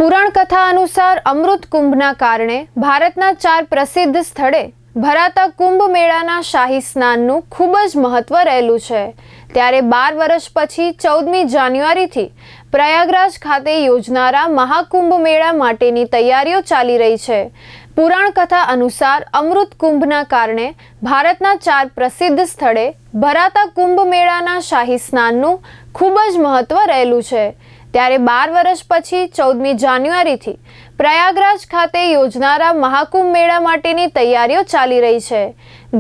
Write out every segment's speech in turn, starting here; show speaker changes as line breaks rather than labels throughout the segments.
પુરાણ કથા અનુસાર અમૃત કુંભના કારણે ભારતના 4 પ્રસિદ્ધ સ્થળે ભરાતા કુંભ મેળાના શાહી સ્નાનનું ખૂબ જ મહત્વ રહેલું છે। ત્યારે 12 વર્ષ પછી 14મી જાન્યુઆરીથી પ્રયાગરાજ ખાતે યોજનારા મહાકુંભ મેળા માટેની તૈયારીઓ ચાલી રહી છે। પુરાણ કથા અનુસાર અમૃત કુંભના કારણે ભારતના 4 પ્રસિદ્ધ સ્થળે ભરાતા કુંભ મેળાના શાહી સ્નાનનું ખૂબ જ મહત્વ રહેલું છે। ત્યારે 12 વર્ષ પછી 14મી જાન્યુઆરીથી પ્રયાગરાજ ખાતે યોજનારા મહાકુંભ મેળા માટેની તૈયારીઓ ચાલી રહી છે।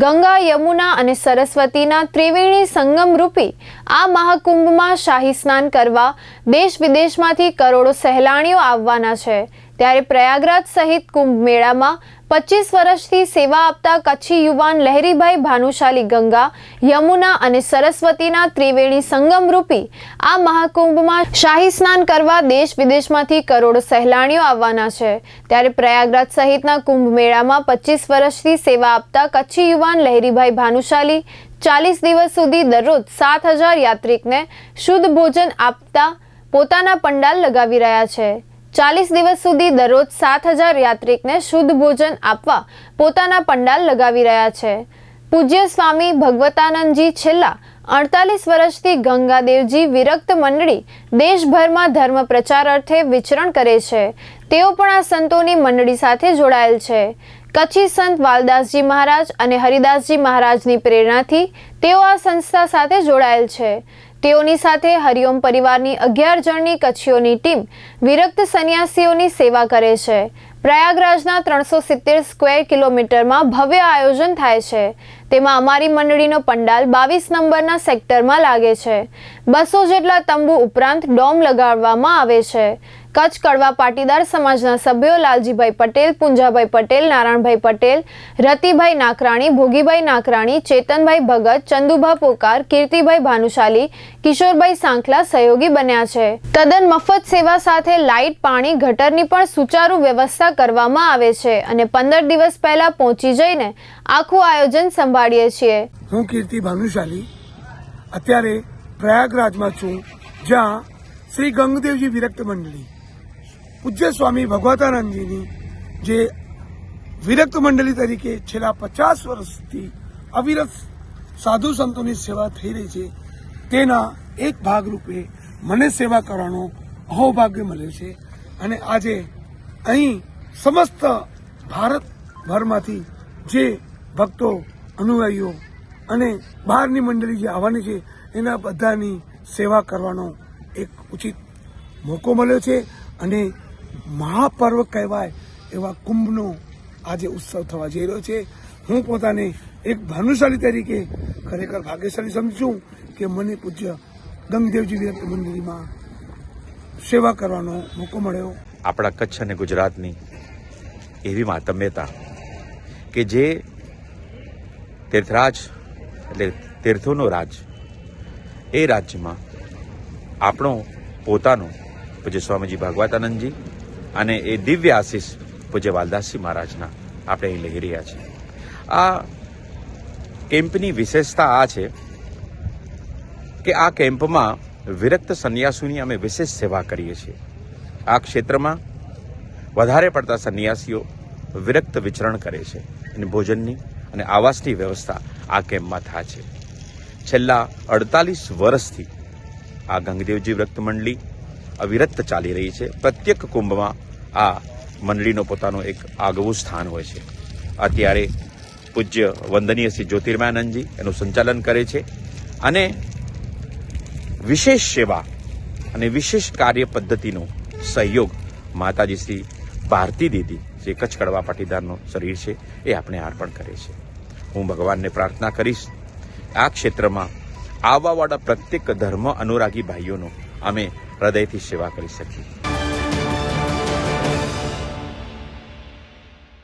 ગંગા, યમુના અને સરસ્વતીના ત્રિવેણી સંગમ રૂપી આ મહાકુંભમાં શાહી સ્નાન કરવા દેશ વિદેશમાંથી કરોડો સહેલાણીઓ આવવાના છે। ત્યારે પ્રયાગરાજ સહિત કુંભ મેળામાં 25 વર્ષથી સેવા આપતા કચ્છી યુવાન લહેરીભાઈ ભાનુશાલી ગંગા, યમુના અને સરસ્વતીના ત્રિવેણી સંગમ રૂપી આ મહાકુંભમાં શાહી સ્નાન કરવા દેશ વિદેશમાંથી કરોડો સહેલાણીઓ આવવાના છે। ત્યારે પ્રયાગરાજ સહિતના કુંભ મેળામાં 25 વર્ષથી સેવા આપતા કચ્છી યુવાન લહેરીભાઈ ભાનુશાલી 40 દિવસ સુધી દરરોજ 7000 યાત્રિકને શુદ્ધ ભોજન આપતા પોતાના પંડાલ લગાવી રહ્યા છે। 40 દિવસ સુધી દરરોજ 7000 યાત્રિકને શુદ્ધ ભોજન આપવા પોતાના પંડાલ લગાવી રહ્યા છે। પૂજ્ય સ્વામી ભગવતાનંદજી છેલ્લા 48 વર્ષથી ગંગાદેવજી વિરક્ત મંડળી દેશભરમાં ધર્મ પ્રચાર અર્થે વિચરણ કરે છે। તેઓ પણ આ સંતોની મંડળી સાથે જોડાયેલ છે। કચ્છી સંત વાલદાસજી મહારાજ અને હરિદાસજી મહારાજની પ્રેરણાથી તેઓ આ સંસ્થા સાથે જોડાયેલ છે। તેઓની સાથે હરિઓમ પરિવારની 11 જણની કચ્છીઓની ટીમ વિરક્ત સંન્યાસીઓની સેવા કરે છે। પ્રયાગરાજના 370 સ્ક્વેર કિલોમીટરમાં ભવ્ય આયોજન થાય છે। તેમાં અમારી મંડળીનો પંડાલ 22 નંબરના સેક્ટરમાં લાગે છે। 200 જેટલા તંબુ ઉપરાંત ડોમ લગાડવામાં આવે છે। કચ્છ કડવા પાટીદાર સમાજના સભ્યો લાલજીભાઈ પટેલ, પુંજાભાઈ પટેલ, નારાયણભાઈ પટેલ, રતિભાઈ નાકરાણી, ભોગીભાઈ નાકરાણી, ચેતનભાઈ ભગત, ચંદુભા પોકાર, કીર્તિભાઈ ભાનુશાલી, કિશોરભાઈ સાંખલા સહયોગી બન્યા છે। તદ્દન મફત સેવા સાથે લાઇટ, પાણી, ગટરની પણ સુચારુ વ્યવસ્થા કરવામાં આવે છે અને 15 દિવસ પહેલા પહોંચી જઈને આખું આયોજન સંભાળીએ છીએ।
હું કીર્તિ ભાનુશાલી અત્યારે પ્રયાગરાજમાં છું, જ્યાં શ્રી ગંગદેવજી વિરક્ત મંડળી પૂજ્ય સ્વામી ભગવતાનંદજીની જે વિરક્ત મંડળી તરીકે છેલ્લા 50 વર્ષથી અવિરત સાધુ સંતોની સેવા થઈ રહી છે, તેના એક ભાગરૂપે મને સેવા કરવાનો અહોભાગ્ય મળે છે। અને આજે અહીં સમસ્ત ભારતભરમાંથી જે ભક્તો, અનુયાયીઓ અને બહારની મંડળી જે આવવાની છે, એના બધાની સેવા કરવાનો એક ઉચિત મોકો મળ્યો છે। અને મહાપર્વ કહેવાય એવા કુંભનો આજે ઉત્સવ થવા જઈ રહ્યો છે। હું પોતાને એક ભાનુશાલી તરીકે ખરેખર ભાગ્યશાળી સમજું છું કે મને પૂજ્ય ગંગદેવજી વિરક્ત મંડળીમાં સેવા કરવાનો મોકો મળ્યો।
આપણા કચ્છ અને ગુજરાતની એવી માતમ્યતા કે જે તીર્થરાજ એટલે તીર્થોનો રાજ, એ રાજ્યમાં આપણો પોતાનો પૂજ્ય સ્વામીજી ભાગવતાનંદજી અને એ દિવ્ય આશીષ પૂજ્ય વાલદાસજી મહારાજના આપણે અહીં લઈ રહ્યા છીએ। આ કેમ્પની વિશેષતા આ છે કે આ કેમ્પમાં વિરક્ત સંન્યાસીઓની અમે વિશેષ સેવા કરીએ છીએ। આ ક્ષેત્રમાં વધારે પડતા સંન્યાસીઓ વિરક્ત વિચરણ કરે છે અને ભોજનની અને આવાસની વ્યવસ્થા આ કેમ્પમાં થાય છે। છેલ્લા 48 વર્ષથી આ ગંગદેવજી વિરક્ત મંડળી અવિરત ચાલી રહી છે। પ્રત્યેક કુંભમાં આ મંડળીનો પોતાનો એક આગવું સ્થાન હોય છે। અત્યારે પૂજ્ય વંદનીય શ્રી જ્યોતિર્મયાનંદજી એનું સંચાલન કરે છે અને વિશેષ સેવા અને વિશેષ કાર્ય પદ્ધતિનો સહયોગ માતાજી શ્રી ભારતી દીદી જે કચ્છ કડવા પાટીદારનો શરીર છે એ આપણે અર્પણ કરે છે। હું ભગવાનને પ્રાર્થના કરીશ આ ક્ષેત્રમાં આવવાવાળા પ્રત્યેક ધર્મ અનુરાગી ભાઈઓનો અમે હૃદયથી સેવા કરી શકીએ।